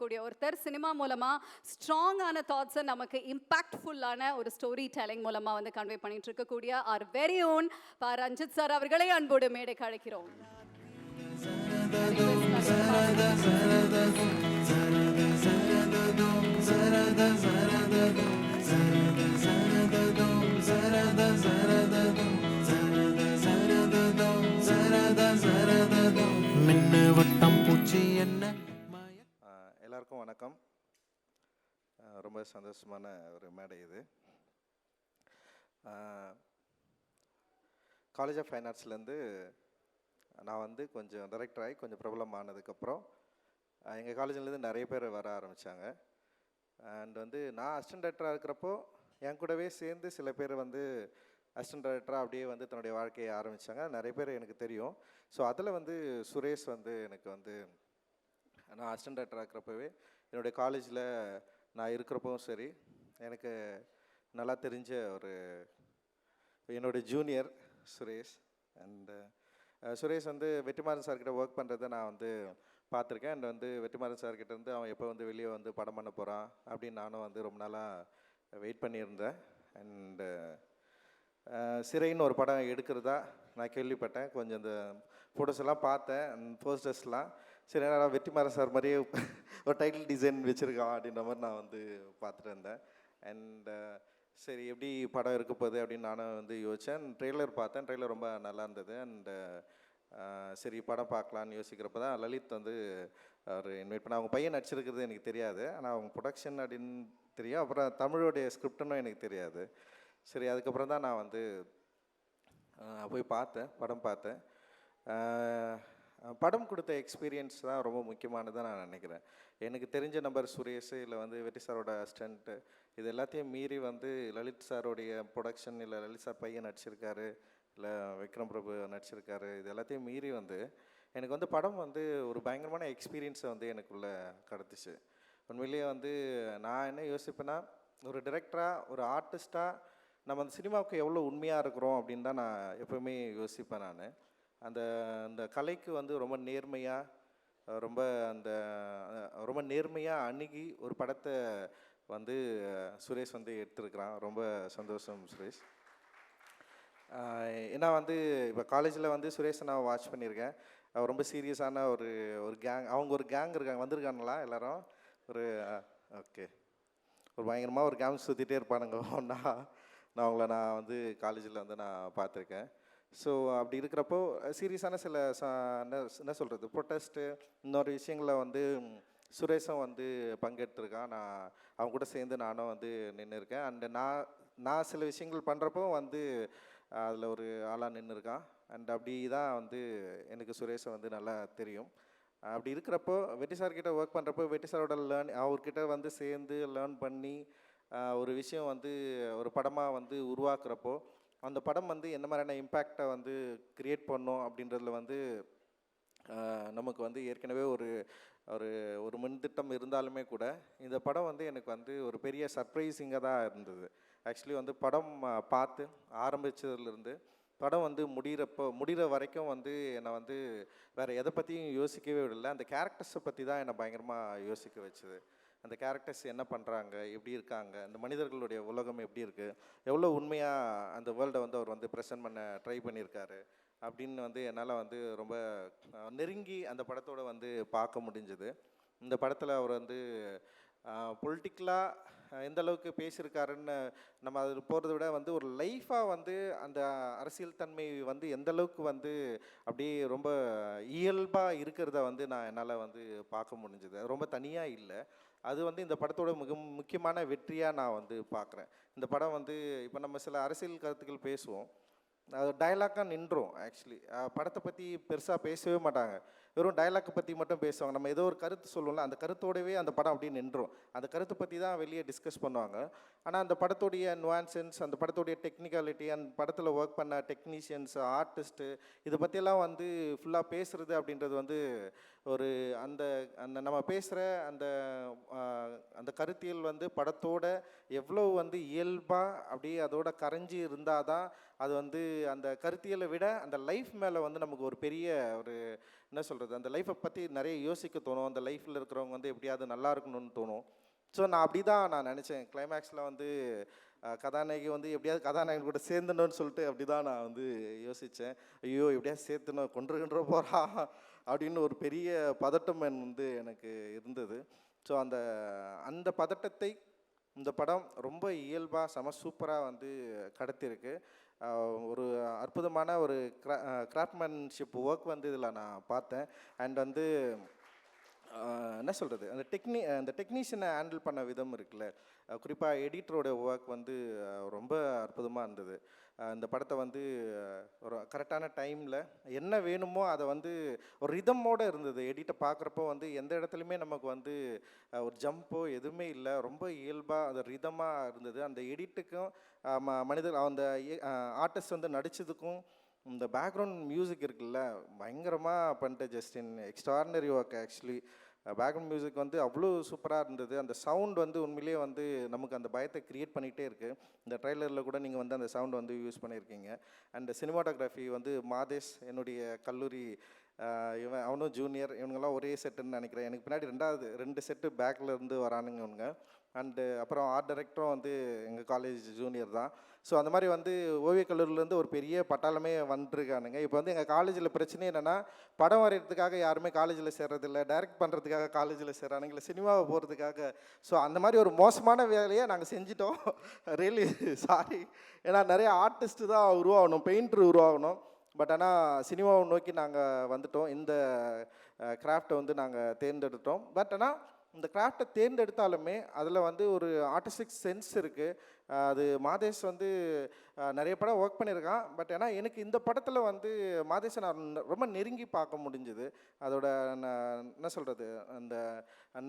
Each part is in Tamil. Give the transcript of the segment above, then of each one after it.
இருக்கக்கூடிய ஒருத்தர் சினிமா மூலமா ஸ்ட்ராங்கான தாட்ஸை நமக்கு இம்பாக்ட்ஃபுல்லான ஒரு ஸ்டோரி டெல்லிங் மூலமா வந்து கன்வே பண்ணிட்டு இருக்கக்கூடிய our very own Ranjith sir அவர்களை அன்போடு மேடைக்கு அழைக்கிறோம். எல்லாருக்கும் வணக்கம். ரொம்ப சந்தோஷமான ஒரு மேடை இது. காலேஜ் ஆஃப் ஃபைன் ஆர்ட்ஸ்லேருந்து நான் வந்து கொஞ்சம் டைரக்டர் ஆகி கொஞ்சம் பிரபலம் ஆனதுக்கப்புறம் எங்கள் காலேஜ்லேருந்து நிறைய பேர் வர ஆரம்பித்தாங்க. அண்ட் வந்து நான் அசிஸ்டன்ட் டைரக்டராக இருக்கிறப்போ என் கூடவே சேர்ந்து சில பேர் வந்து அசிஸ்டன்ட் டைரக்டராக அப்படியே வந்து தன்னுடைய வாழ்க்கையை ஆரம்பித்தாங்க. நிறைய பேர் எனக்கு தெரியும். ஸோ அதில் வந்து சுரேஷ் வந்து எனக்கு வந்து நான் அசிஸ்டன்ட் டைரக்டராக இருக்கிறப்பவே என்னுடைய காலேஜில் நான் இருக்கிறப்பவும் சரி, எனக்கு நல்லா தெரிஞ்ச ஒரு என்னுடைய ஜூனியர் சுரேஷ். அண்டு சுரேஷ் வந்து வெற்றிமாறன் சார்கிட்ட ஒர்க் பண்ணுறதை நான் வந்து பார்த்துருக்கேன். அண்ட் வந்து வெற்றிமாறன் சார்கிட்ட இருந்து அவன் எப்போ வந்து வெளியே வந்து படம் பண்ண போகிறான் அப்படின்னு நானும் வந்து ரொம்ப நாளாக வெயிட் பண்ணியிருந்தேன். அண்டு சிறைன்னு ஒரு படம் எடுக்கிறதா நான் கேள்விப்பட்டேன். கொஞ்சம் இந்த ஃபோட்டோஸ் எல்லாம் பார்த்தேன், போஸ்டர்ஸ்லாம். சரி, நான் வெற்றிமாறன் சார் மாதிரியே ஒரு டைட்டில் டிசைன் வச்சுருக்கான் அப்படின்ற மாதிரி நான் வந்து பார்த்துட்டு இருந்தேன். அண்ட் சரி, எப்படி படம் இருக்க போகுது அப்படின்னு நானும் வந்து யோசித்தேன். ட்ரெய்லர் பார்த்தேன், ட்ரெய்லர் ரொம்ப நல்லா இருந்தது. அண்டு சரி படம் பார்க்கலான்னு யோசிக்கிறப்ப தான் லலித் வந்து அவர் இன்வைட் பண்ண. அவங்க பையன் நடிச்சிருக்கிறது எனக்கு தெரியாது, ஆனால் அவங்க ப்ரொடக்ஷன் அப்படின்னு தெரியும். அப்புறம் தமிழோடைய ஸ்கிரிப்டுன்னு எனக்கு தெரியாது. சரி, அதுக்கப்புறம் தான் நான் வந்து போய் பார்த்தேன், படம் பார்த்தேன். படம் கொடுத்த எக்ஸ்பீரியன்ஸ் தான் ரொம்ப முக்கியமானதாக நான் நினைக்கிறேன். எனக்கு தெரிஞ்ச நம்பர் சுரேஷ், இல்லை வந்து வெற்றி சாரோட அசிஸ்டண்ட்டு, இது எல்லாத்தையும் மீறி வந்து லலித் சாரோடைய ப்ரொடக்ஷன், இல்லை லலித் சார் பையன் நடிச்சிருக்காரு, இல்லை விக்ரம் பிரபு நடிச்சிருக்காரு, இது எல்லாத்தையும் மீறி வந்து எனக்கு வந்து படம் வந்து ஒரு பயங்கரமான எக்ஸ்பீரியன்ஸை வந்து எனக்குள்ளே கடத்துச்சு. உண்மையிலேயே வந்து நான் என்ன யோசிப்பேன்னா, ஒரு டிரெக்டராக, ஒரு ஆர்டிஸ்ட்டாக நம்ம அந்த சினிமாவுக்கு எவ்வளோ உண்மையாக இருக்கிறோம் அப்படின்னு தான் நான் எப்போவுமே யோசிப்பேன். நான் அந்த கலைக்கு வந்து ரொம்ப நேர்மையாக அணுகி ஒரு படத்தை வந்து சுரேஷ் வந்து எடுத்துருக்கிறான். ரொம்ப சந்தோஷம் சுரேஷ். ஏன்னா வந்து இப்போ காலேஜில் வந்து சுரேஷை நான் வாட்ச் பண்ணியிருக்கேன். அவர் ரொம்ப சீரியஸான ஒரு கேங், அவங்க ஒரு கேங் இருக்காங்க, வந்திருக்காங்களா எல்லோரும்? ஒரு ஓகே, ஒரு பயங்கரமாக ஒரு கேங் சுற்றிட்டே இருப்பானுங்க ஒன்றா. நான் வந்து காலேஜில் வந்து நான் பார்த்துருக்கேன். ஸோ அப்படி இருக்கிறப்போ சீரியஸான சில என்ன சொல்கிறது, ப்ரொட்டஸ்ட்டு, இன்னொரு விஷயங்களில் வந்து சுரேஷும் வந்து பங்கெடுத்துருக்கான். நான் அவங்க கூட சேர்ந்து நானும் வந்து நின்று இருக்கேன். அண்டு நான் சில விஷயங்கள் பண்ணுறப்போ வந்து அதில் ஒரு ஆளாக நின்று இருக்கான். அண்ட் அப்படி தான் வந்து எனக்கு சுரேஷை வந்து நல்லா தெரியும். அப்படி இருக்கிறப்போ வெற்றி சார்கிட்ட ஒர்க் பண்ணுறப்போ, வெற்றி சாரோட அவர்கிட்ட வந்து சேர்ந்து லேர்ன் பண்ணி ஒரு விஷயம் வந்து ஒரு படமாக வந்து உருவாக்குறப்போ, அந்த படம் வந்து என்ன மாதிரியான இம்பேக்டை வந்து க்ரியேட் பண்ணோம் அப்படின்றதுல வந்து நமக்கு வந்து ஏற்கனவே ஒரு ஒரு ஒரு முன்திட்டம் இருந்தாலுமே கூட இந்த படம் வந்து எனக்கு வந்து ஒரு பெரிய சர்ப்ரைசிங்காக தான் இருந்தது. ஆக்சுவலி வந்து படம் பார்த்து ஆரம்பித்ததுலேருந்து படம் வந்து முடிகிற வரைக்கும் வந்து என்னை வந்து வேறு எதை பற்றியும் யோசிக்கவே விடலை. அந்த கேரக்டர்ஸை பற்றி தான் என்னை பயங்கரமாக யோசிக்க வச்சுது. அந்த கேரக்டர்ஸ் என்ன பண்ணுறாங்க, எப்படி இருக்காங்க, அந்த மனிதர்களுடைய உலகம் எப்படி இருக்குது, எவ்வளோ உண்மையாக அந்த வேர்ல்டை வந்து அவர் வந்து ப்ரெசென்ட் பண்ண ட்ரை பண்ணியிருக்காரு அப்படின்னு வந்து என்னால் வந்து ரொம்ப நெருங்கி அந்த படத்தோடு வந்து பார்க்க முடிஞ்சுது. இந்த படத்தில் அவர் வந்து பொலிட்டிக்கலாக எந்த அளவுக்கு பேசியிருக்காருன்னு நம்ம அது போகிறத விட வந்து ஒரு லைஃபாக வந்து அந்த அரசியல் தன்மை வந்து எந்த அளவுக்கு வந்து அப்படியே ரொம்ப இயல்பாக இருக்கிறத வந்து என்னால் வந்து பார்க்க முடிஞ்சுது. ரொம்ப தனியாக இல்லை, அது வந்து இந்த படத்தோட மிக முக்கியமான வெற்றியாக நான் வந்து பார்க்குறேன். இந்த படம் வந்து இப்போ நம்ம சில அரசியல் கருத்துக்கள் பேசுவோம், அது டைலாக்காக நின்றோம். ஆக்சுவலி படத்தை பற்றி பெருசாக பேசவே மாட்டாங்க, வெறும் டைலாக்கை பற்றி மட்டும் பேசுவாங்க. நம்ம ஏதோ ஒரு கருத்து சொல்லுவோம்ல, அந்த கருத்தோடவே அந்த படம் அப்படியே நின்றோம். அந்த கருத்தை பற்றி தான் வெளியே டிஸ்கஸ் பண்ணுவாங்க. ஆனால் அந்த படத்தோடைய நுவான்சன்ஸ், அந்த படத்தோடைய டெக்னிக்காலிட்டி, அந்த படத்தில் ஒர்க் பண்ண டெக்னீஷியன்ஸ், ஆர்டிஸ்ட்டு, இதை பற்றியெல்லாம் வந்து ஃபுல்லாக பேசுகிறது அப்படின்றது வந்து ஒரு அந்த அந்த நம்ம பேசுகிற அந்த அந்த கருத்தியல் வந்து படத்தோட எவ்வளோ வந்து இயல்பாக அப்படியே அதோட கரைஞ்சி இருந்தால் தான் அது வந்து அந்த கருத்தியலை விட அந்த லைஃப் மேலே வந்து நமக்கு ஒரு பெரிய ஒரு என்ன சொல்கிறது, அந்த லைஃப்பை பற்றி நிறைய யோசிக்க தோணும். அந்த லைஃப்பில் இருக்கிறவங்க வந்து எப்படியாவது நல்லா இருக்கணும்னு தோணும். ஸோ நான் அப்படி தான் நான் நினச்சேன். கிளைமேக்ஸில் வந்து கதாநாயகி வந்து எப்படியாவது கதாநாயகன் கூட சேர்ந்துடணும்னு சொல்லிட்டு அப்படி தான் நான் வந்து யோசித்தேன். ஐயோ எப்படியாவது சேர்த்துணும், கொன்று போகிறா அப்படின்னு ஒரு பெரிய பதட்டம் வந்து எனக்கு இருந்தது. ஸோ அந்த அந்த பதட்டத்தை இந்த படம் ரொம்ப இயல்பாக செம சூப்பராக வந்து கடத்தியிருக்கு. ஒரு அற்புதமான ஒரு கிராஃப்ட்மேன்ஷிப் ஒர்க் வந்து இதில் நான் பார்த்தேன். அண்ட் வந்து என்ன சொல்கிறது, அந்த டெக்னீஷியனை ஹேண்டில் பண்ண விதம் இருக்குல்ல, குறிப்பாக எடிட்டரோட ஒர்க் வந்து ரொம்ப அற்புதமாக இருந்தது. இந்த படத்தை வந்து ஒரு கரெக்டான டைமில் என்ன வேணுமோ அதை வந்து ஒரு ரிதம்மோடு இருந்தது. எடிட்டை பார்க்குறப்போ வந்து எந்த இடத்துலையுமே நமக்கு வந்து ஒரு ஜம்போ எதுவுமே இல்லை, ரொம்ப இயல்பாக அது ரிதமாக இருந்தது. அந்த எடிட்டுக்கும் மனிதர் அந்த ஆர்டிஸ்ட் வந்து நடித்ததுக்கும் இந்த பேக்ரவுண்ட் மியூசிக் இருக்குல்ல, பயங்கரமாக பண்ணிட்டு Justin extraordinary work. Actually background music வந்து அவ்வளோ சூப்பராக இருந்தது. அந்த சவுண்ட் வந்து உண்மையிலேயே வந்து நமக்கு அந்த பயத்தை க்ரியேட் பண்ணிகிட்டே இருக்குது. இந்த ட்ரெய்லரில் கூட நீங்கள் வந்து அந்த சவுண்ட் வந்து யூஸ் பண்ணியிருக்கீங்க. அண்ட் சினிமாட்டோகிராஃபி வந்து மாதேஷ், என்னுடைய கல்லூரி அவனும் ஜூனியர், இவங்கெல்லாம் ஒரே செட்டுன்னு நினைக்கிறேன். எனக்கு பின்னாடி 2 செட்டு பேக்கில் இருந்து வரானுங்க இவங்க. அண்டு அப்புறம் ஆர்ட் டைரக்டரும் வந்து எங்கள் காலேஜ் ஜூனியர் தான். ஸோ அந்த மாதிரி வந்து ஓவியக் கல்லூரியிலேருந்து ஒரு பெரிய பட்டாளமே வந்துருக்கானுங்க. இப்போ வந்து எங்கள் காலேஜில் பிரச்சனை என்னென்னா, படம் வரைகிறதுக்காக யாருமே காலேஜில் சேர்றதில்ல, டைரக்ட் பண்ணுறதுக்காக காலேஜில் சேர்றானுங்க, இல்லை சினிமாவை போகிறதுக்காக. ஸோ அந்த மாதிரி ஒரு மோசமான வேலையை நாங்கள் செஞ்சிட்டோம். Really sorry. ஏன்னா நிறைய ஆர்டிஸ்ட்டு தான் உருவாகணும், பெயிண்டர் உருவாகணும். பட் ஆனால் சினிமாவை நோக்கி நாங்கள் வந்துட்டோம். இந்த கிராஃப்டை வந்து நாங்கள் தேர்ந்தெடுத்தோம். பட் ஆனால் இந்த கிராஃப்டை தேர்ந்தெடுத்தாலுமே அதில் வந்து ஒரு ஆர்டிஸ்டிக் சென்ஸ் இருக்குது. அது மாதேஷ் வந்து நிறைய படம் ஒர்க் பண்ணியிருக்கான். பட் ஆனால் எனக்கு இந்த படத்தில் வந்து மாதேஷை நான் ரொம்ப நெருங்கி பார்க்க முடிஞ்சுது. அதோட என்ன சொல்கிறது, அந்த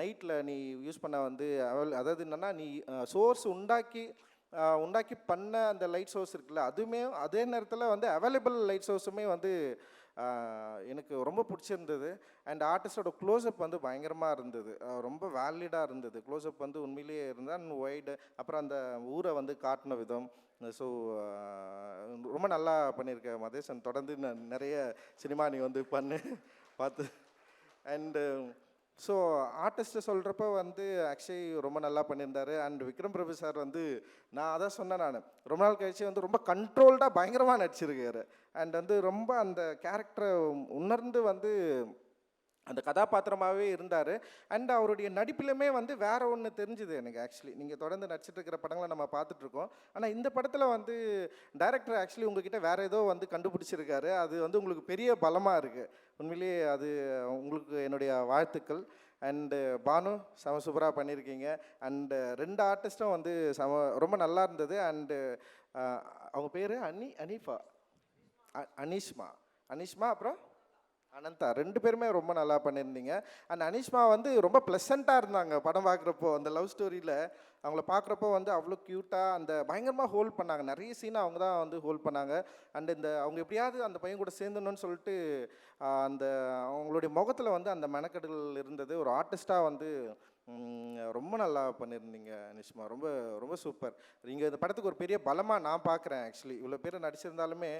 நைட்டில் நீ யூஸ் பண்ண வந்து அதாவது என்னென்னா, நீ சோர்ஸ் உண்டாக்கி பண்ண அந்த லைட் சோர்ஸ் இருக்குல்ல, அதுவுமே அதே நேரத்தில் வந்து அவைலபிள் லைட் சோர்ஸுமே வந்து எனக்கு ரொம்ப பிடிச்சிருந்தது. அண்ட் ஆர்டிஸ்டோட க்ளோஸ்அப் வந்து பயங்கரமாக இருந்தது, ரொம்ப வேலிடாக இருந்தது. க்ளோஸ்அப் வந்து உண்மையிலேயே இருந்தால் ஒய்டு. அப்புறம் அந்த ஊரை வந்து காட்டின விதம். ஸோ ரொம்ப நல்லா பண்ணியிருக்கேன் மதேஷன். தொடர்ந்து நிறைய சினிமா நீ வந்து பார்த்து. அண்டு ஸோ ஆர்டிஸ்ட்டை சொல்கிறப்ப வந்து ஆக்சுவலி ரொம்ப நல்லா பண்ணியிருந்தார். அண்ட் விக்ரம் பிரபு சார் வந்து நான் அதான் சொன்னேன், நான் ரொம்ப நாள் கழிச்சு வந்து ரொம்ப கண்ட்ரோல்டாக பயங்கரமாக நடிச்சிருக்காரு. அண்ட் வந்து ரொம்ப அந்த கேரக்டரை உணர்ந்து வந்து அந்த கதாபாத்திரமாகவே இருந்தார். அண்ட் அவருடைய நடிப்பிலுமே வந்து வேறு ஒன்று தெரிஞ்சுது எனக்கு. ஆக்சுவலி நீங்கள் தொடர்ந்து நடிச்சிட்டு இருக்கிற படங்களை நம்ம பார்த்துட்ருக்கோம். ஆனால் இந்த படத்தில் வந்து டைரக்டர் ஆக்சுவலி உங்ககிட்ட வேறு ஏதோ வந்து கண்டுபிடிச்சிருக்காரு. அது வந்து உங்களுக்கு பெரிய பலமாக இருக்குது. உண்மையிலேயே அது உங்களுக்கு என்னுடைய வாழ்த்துக்கள். அண்டு பானு செம சூப்பராக பண்ணியிருக்கீங்க. அண்டு 2 ஆர்டிஸ்ட்டும் வந்து ரொம்ப நல்லா இருந்தது. அண்டு அவங்க பேர் அனீஷ்மா அப்புறம் அனந்தா, 2 பேருமே ரொம்ப நல்லா பண்ணியிருந்தீங்க. அண்ட் அனீஷ்மா வந்து ரொம்ப ப்ளசண்ட்டாக இருந்தாங்க படம் பார்க்குறப்போ. அந்த லவ் ஸ்டோரியில் அவங்கள பார்க்குறப்போ வந்து அவ்வளோ க்யூட்டாக அந்த பயங்கரமாக ஹோல்ட் பண்ணாங்க. நிறைய சீனை அவங்க தான் வந்து ஹோல்ட் பண்ணாங்க. அண்ட் அவங்க எப்படியாவது அந்த பையன் கூட சேர்ந்துடணும்னு சொல்லிட்டு அந்த அவங்களுடைய முகத்தில் வந்து அந்த மெனக்கெடுகள் இருந்தது. ஒரு ஆர்டிஸ்ட்டாக வந்து ரொம்ப நல்லா பண்ணியிருந்தீங்க அனிஷ்மா. ரொம்ப ரொம்ப சூப்பர். நீங்கள் இந்த படத்துக்கு ஒரு பெரிய பலமாக நான் பார்க்குறேன். ஆக்சுவலி இவ்வளோ பேர் நடிச்சிருந்தாலுமே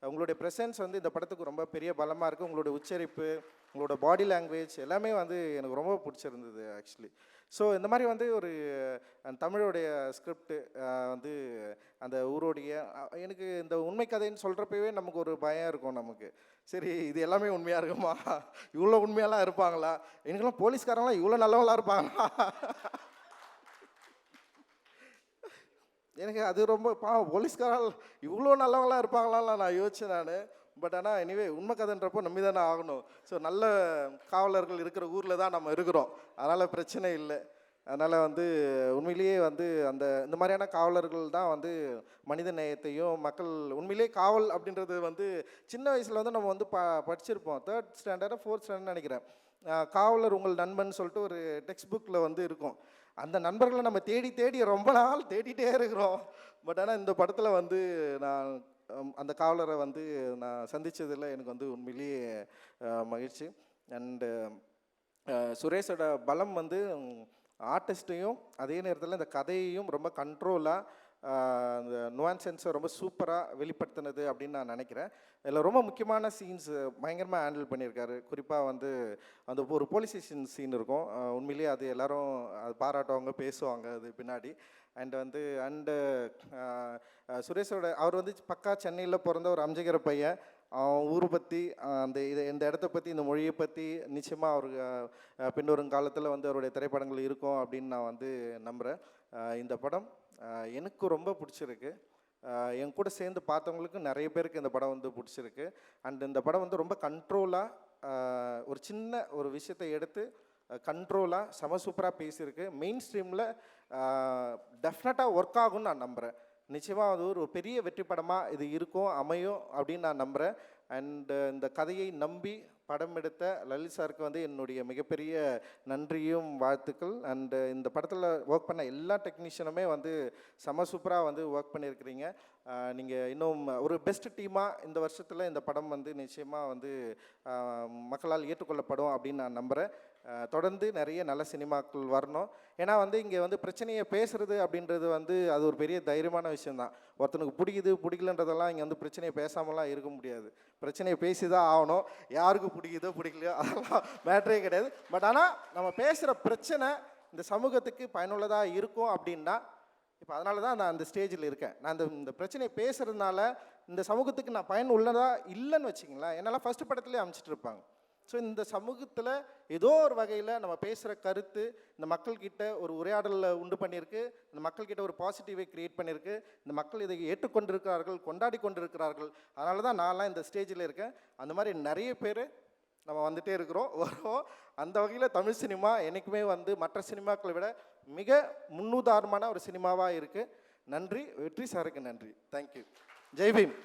உங்களுடைய ப்ரெசன்ஸ் வந்து இந்த படத்துக்கு ரொம்ப பெரிய பலமாக இருக்குது. உங்களுடைய உச்சரிப்பு, உங்களோட பாடி லாங்குவேஜ் எல்லாமே வந்து எனக்கு ரொம்ப பிடிச்சிருந்தது ஆக்சுவலி. ஸோ இந்த மாதிரி வந்து ஒரு தமிழோடைய ஸ்கிரிப்டு வந்து அந்த ஊரோடைய எனக்கு இந்த உண்மை கதைன்னு சொல்கிறப்பவே நமக்கு ஒரு பயம் இருக்கும் நமக்கு. சரி இது எல்லாமே உண்மையாக இருக்குமா, இவ்வளோ உண்மையெல்லாம் இருப்பாங்களா, எனக்கெல்லாம் போலீஸ்காரங்களாம் இவ்வளோ நல்லவங்களாம் இருப்பாங்களா, எனக்கு அது ரொம்ப போலீஸ்காரங்க இவ்வளோ நல்லவங்களாம் இருப்பாங்களாம் நான் யோசிச்சேன் நான். பட் ஆனால் எனிவே உண்மை கதைன்றப்போ நம்பி தானே ஆகணும். ஸோ நல்ல காவலர்கள் இருக்கிற ஊரில் தான் நம்ம இருக்கிறோம், அதனால் பிரச்சனை இல்லை. அதனால் வந்து உண்மையிலேயே வந்து இந்த மாதிரியான காவலர்கள் தான் வந்து மனித நேயத்தையும் மக்கள் உண்மையிலேயே காவல் அப்படின்றது வந்து சின்ன வயசில் வந்து நம்ம வந்து படிச்சிருப்போம். 3rd ஸ்டாண்டர்டோ 4th ஸ்டாண்டர்ட் நினைக்கிறேன். காவலர் உங்கள் நண்பன் சொல்லிட்டு ஒரு டெக்ஸ்ட் புக்கில் வந்து இருக்கும். அந்த நண்பர்களை நம்ம தேடி ரொம்ப நாள் தேடிட்டே இருக்கிறோம். பட் ஆனால் இந்த படத்தில் வந்து நான் அந்த காவலரை வந்து நான் சந்தித்ததில் எனக்கு வந்து உண்மையிலேயே மகிழ்ச்சி. அண்டு சுரேஷோட பலம் வந்து ஆர்டிஸ்ட்டையும் அதே நேரத்தில் இந்த கதையையும் ரொம்ப கண்ட்ரோலாக அந்த நுவான்சென்ஸை ரொம்ப சூப்பராக வெளிப்படுத்தினது அப்படின்னு நான் நினைக்கிறேன். இதில் ரொம்ப முக்கியமான சீன்ஸ் பயங்கரமாக ஹேண்டில் பண்ணியிருக்காரு. குறிப்பாக வந்து அந்த ஒரு போலீஸ் ஸ்டேஷன் சீன் இருக்கும். உண்மையிலேயே அது எல்லோரும் அது பாராட்டுவாங்க, பேசுவாங்க அது பின்னாடி. அண்டு சுரேஷோட அவர் வந்து பக்கா சென்னையில் பிறந்த ஒரு அம்ஜகிற பையன். அவன் ஊரை பற்றி இந்த இடத்த பற்றி, இந்த மொழியை பற்றி நிச்சயமாக அவருக்கு பின்வரும் காலத்தில் வந்து அவருடைய திரைப்படங்கள் இருக்கும் அப்படின்னு நான் வந்து நம்புகிறேன். இந்த படம் எனக்கு ரொம்ப பிடிச்சிருக்கு. என் கூட சேர்ந்து பார்த்தவங்களுக்கு நிறைய பேருக்கு இந்த படம் வந்து பிடிச்சிருக்கு. அண்ட் இந்த படம் வந்து ரொம்ப கண்ட்ரோலாக ஒரு சின்ன ஒரு விஷயத்தை எடுத்து கண்ட்ரோலாக செம சூப்பராக பேசியிருக்கு. மெயின் ஸ்ட்ரீமில் டெஃபினட்டாக ஒர்க் ஆகும்னு நான் நம்புகிறேன். நிச்சயமாக அது ஒரு பெரிய வெற்றி படமாக இது இருக்கும், அமையும் அப்படின்னு நான் நம்புகிறேன். அண்டு இந்த கதையை நம்பி படம் எடுத்த லலித் சாருக்கு வந்து என்னுடைய மிகப்பெரிய நன்றியும் வாழ்த்துக்கள். அண்டு இந்த படத்தில் ஒர்க் பண்ண எல்லா டெக்னீஷியனுமே வந்து செம சூப்பராக வந்து ஒர்க் பண்ணியிருக்கிறீங்க. நீங்கள் இன்னும் ஒரு பெஸ்ட் டீமாக இந்த வருஷத்தில் இந்த படம் வந்து நிச்சயமாக வந்து மக்களால் ஏற்றுக்கொள்ளப்படும் அப்படின்னு நான் நம்புகிறேன். தொடர்ந்து நிறைய நல்ல சினிமாக்கள் வரணும். ஏன்னா வந்து இங்கே வந்து பிரச்சனையை பேசுகிறது அப்படின்றது வந்து அது ஒரு பெரிய தைரியமான விஷயந்தான். ஒருத்தனுக்கு பிடிக்கலன்றதெல்லாம் இங்கே வந்து பிரச்சனையை பேசாமலாம் இருக்க முடியாது. பிரச்சனையை பேசி தான் ஆகணும். யாருக்கு பிடிக்குதோ பிடிக்கலையோ அதெல்லாம் மேட்ரே கிடையாது. பட் ஆனால் நம்ம பேசுகிற பிரச்சனை இந்த சமூகத்துக்கு பயனுள்ளதாக இருக்கும் அப்படின்னா, இப்போ அதனால தான் நான் அந்த ஸ்டேஜில் இருக்கேன். நான் இந்த பிரச்சனையை பேசுகிறதுனால இந்த சமூகத்துக்கு நான் பயனுள்ளதாக இல்லைன்னு வச்சிங்களேன், என்னெல்லாம் ஃபஸ்ட்டு படத்துலேயே அமைச்சிட்டு இருப்பாங்க. ஸோ இந்த சமூகத்தில் ஏதோ ஒரு வகையில் நம்ம பேசுகிற கருத்து இந்த மக்கள்கிட்ட ஒரு உரையாடலை உண்டு பண்ணியிருக்கு. இந்த மக்கள்கிட்ட ஒரு பாசிட்டிவை க்ரியேட் பண்ணியிருக்கு. இந்த மக்கள் இதை ஏற்றுக்கொண்டிருக்கிறார்கள், கொண்டாடி கொண்டிருக்கிறார்கள். அதனால தான் நான்லாம் இந்த ஸ்டேஜில் இருக்கேன். அந்த மாதிரி நிறைய பேர் நம்ம வந்துகிட்டே இருக்கிறோம், வருவோம். அந்த வகையில் தமிழ் சினிமா என்றைக்குமே வந்து மற்ற சினிமாக்களை விட மிக முன்னுதாரணமான ஒரு சினிமாவாக இருக்குது. நன்றி. வெற்றி சாருக்கு நன்றி. தேங்க்யூ. ஜெய் பீம்.